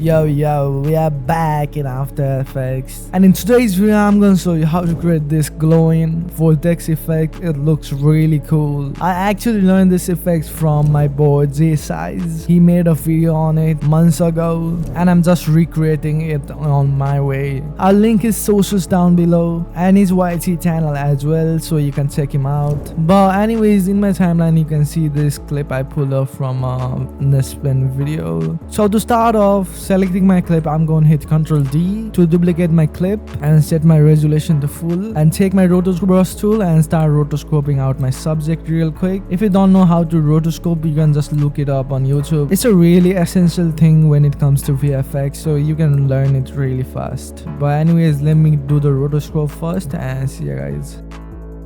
Yo, we are back in After Effects, and in today's video I'm gonna show you how to create this glowing vortex effect. It looks really cool. I actually learned this effect from my boy j.sitez. He made a video on it months ago and I'm just recreating it on my way. I'll link his socials down below and his YT channel as well, so you can check him out. But anyways, in my timeline you can see this clip I pulled up from a nettspend video. So to start off, selecting my clip, I'm going to hit Ctrl D to duplicate my clip and set my resolution to full, and take my rotoscope tool and start rotoscoping out my subject real quick. If you don't know how to rotoscope, you can just look it up on YouTube. It's a really essential thing when it comes to VFX, so you can learn it really fast. But anyways, let me do the rotoscope first and see you guys.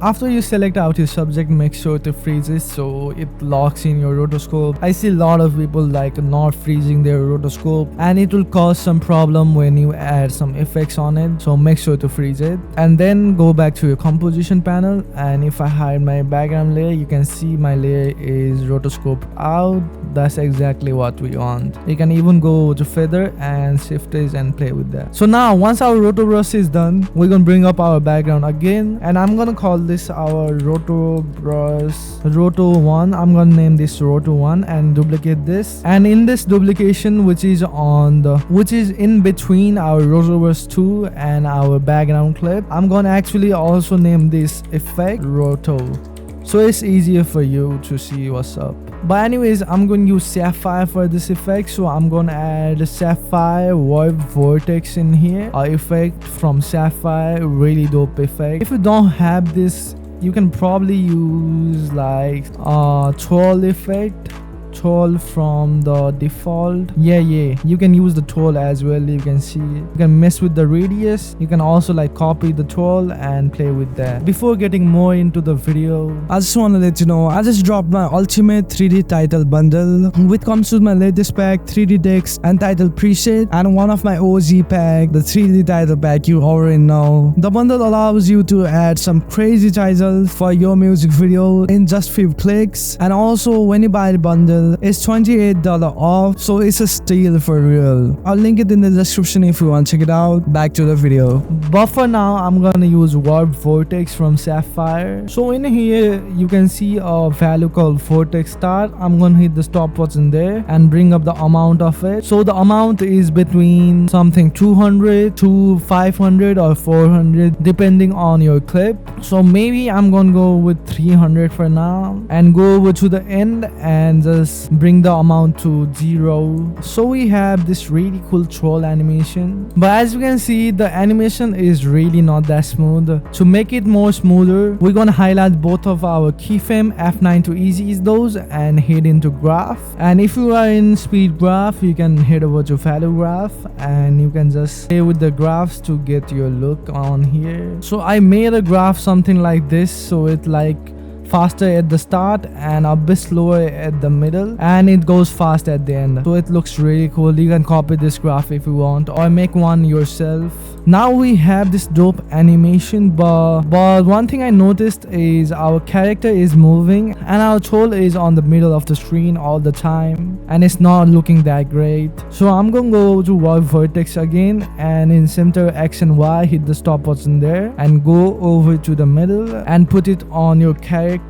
After you select out your subject, make sure to freeze it so it locks in your rotoscope. I see a lot of people like not freezing their rotoscope and it will cause some problem when you add some effects on it, so make sure to freeze it. And then go back to your composition panel, and if I hide my background layer, you can see my layer is rotoscope out. That's exactly what we want. You can even go to feather and shifters and play with that. So now once our roto brush is done, we're gonna bring up our background again, and I'm gonna call this our roto brush roto 1. I'm gonna name this roto 1 and duplicate this, and in this duplication which is in between our roto brush 2 and our background clip, I'm gonna actually also name this effect roto, so it's easier for you to see what's up. But anyways, I'm going to use sapphire for this effect, so I'm going to add sapphire warp vortex in here. Effect from sapphire, really dope effect. If you don't have this, you can probably use like twirl effect. Twirl from the default. Yeah, you can use the twirl as well. You can see you can mess with the radius. You can also like copy the twirl and play with that. Before getting more into the video, I just want to let you know I just dropped my ultimate 3D title bundle, which comes with my latest pack, 3D text and title preset, and one of my OG pack, the 3D title pack you already know. The bundle allows you to add some crazy titles for your music video in just few clicks, and also when you buy the bundle, it's $28 off, so it's a steal for real. I'll link it in the description if you want to check it out. Back to the video. But for now, I'm gonna use warp vortex from sapphire. So in here you can see a value called vortex start. I'm gonna hit the stopwatch in there and bring up the amount of it. So the amount is between something 200 to 500 or 400 depending on your clip. So maybe I'm gonna go with 300 for now and go over to the end and just bring the amount to 0. So we have this really cool troll animation, but as you can see, the animation is really not that smooth. To make it more smoother, we're gonna highlight both of our keyframe, F9 to ease those, and head into graph. And if you are in speed graph, you can head over to value graph and you can just play with the graphs to get your look on here. So I made a graph something like this, so it like faster at the start and a bit slower at the middle, and it goes fast at the end, so it looks really cool. You can copy this graph if you want or make one yourself. Now we have this dope animation, but one thing I noticed is our character is moving and our troll is on the middle of the screen all the time, and it's not looking that great. So I'm gonna go to warp vortex again, and in center X and Y hit the stopwatch in there and go over to the middle and put it on your character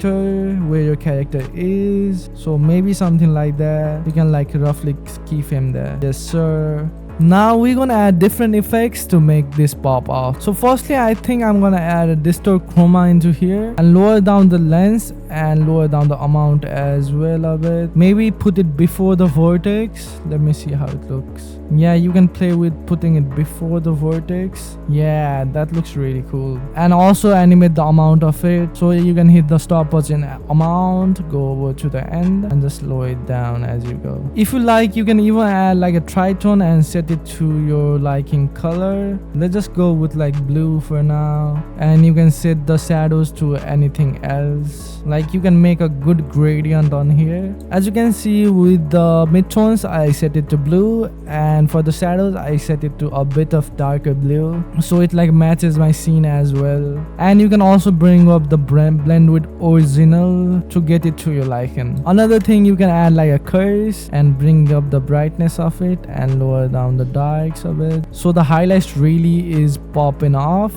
where your character is. So maybe something like that. You can like roughly keyframe there. Yes sir. Now we're gonna add different effects to make this pop off. So firstly, I think I'm gonna add a distort chroma into here and lower down the lens and lower down the amount as well a bit. Maybe put it before the vortex. Let me see how it looks. Yeah, you can play with putting it before the vortex. Yeah, that looks really cool. And also animate the amount of it, so you can hit the stopwatch in amount, go over to the end and just slow it down as you go. If you like, you can even add like a tritone and set it to your liking color. Let's just go with like blue for now, and you can set the shadows to anything else. Like you can make a good gradient on here. As you can see, with the midtones I set it to blue, and for the shadows I set it to a bit of darker blue, so it like matches my scene as well. And you can also bring up the blend with original to get it to your liking. Another thing, you can add like a curse and bring up the brightness of it and lower down down the darks a bit, so the highlights really is popping off.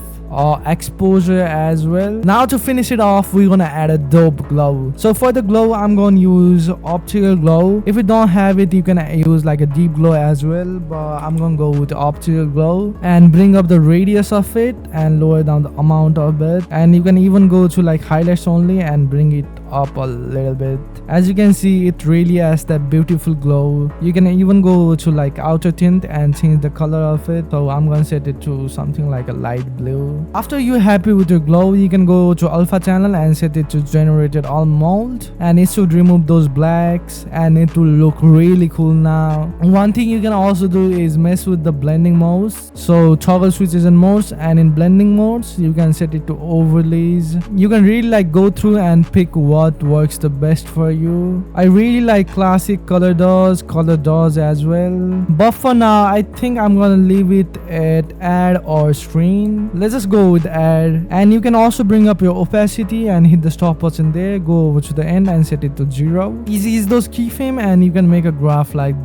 Exposure as well. Now to finish it off, we're gonna add a dope glow. So for the glow, I'm gonna use optical glow. If you don't have it, you can use like a deep glow as well, but I'm gonna go with optical glow and bring up the radius of it and lower down the amount of it. And you can even go to like highlights only and bring it up a little bit. As you can see, it really has that beautiful glow. You can even go to like outer tint and change the color of it. So I'm gonna set it to something like a light blue. After you're happy with your glow, you can go to alpha channel and set it to generated all mode, and it should remove those blacks and it will look really cool now. One thing you can also do is mess with the blending modes. So toggle switches and modes, and in blending modes you can set it to overlays. You can really like go through and pick what works the best for you. I really like classic color doors as well, but for now I think I'm gonna leave it at add or screen. Let's just go with add, and you can also bring up your opacity and hit the stopwatch in there, go over to the end and set it to 0. Easy is those keyframe, and you can make a graph like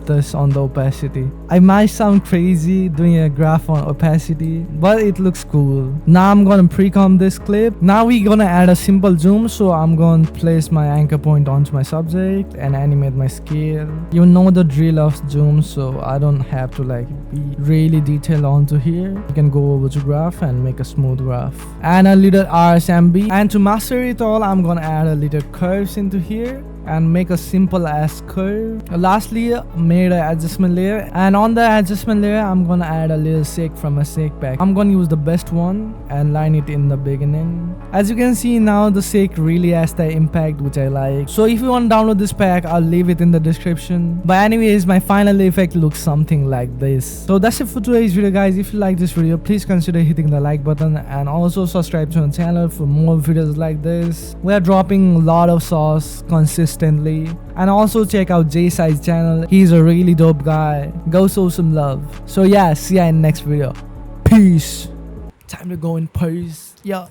this on the opacity. I might sound crazy doing a graph on opacity, but it looks cool. Now I'm gonna pre-comp this clip. Now we're gonna add a simple zoom, so I'm gonna place my anchor point onto my subject and animate my scale. You know the drill of zoom, so I don't have to like be really detailed onto here. You can go over to graph and make a smooth graph and a little RSMB. And to master it all, I'm gonna add a little curves into here and make a simple ass curve. Lastly, made an adjustment layer, and on the adjustment layer I'm gonna add a little shake from a shake pack. I'm gonna use the best one and line it in the beginning. As you can see now, the shake really has the impact which I like. So if you want to download this pack, I'll leave it in the description. But anyways, my final effect looks something like this. So that's it for today's video, guys. If you like this video, please consider hitting the like button and also subscribe to our channel for more videos like this. We are dropping a lot of sauce consistently. And also check out j.sitez channel. He's a really dope guy. Go show some love. So yeah, see ya in the next video. Peace. Time to go in pose. Yeah.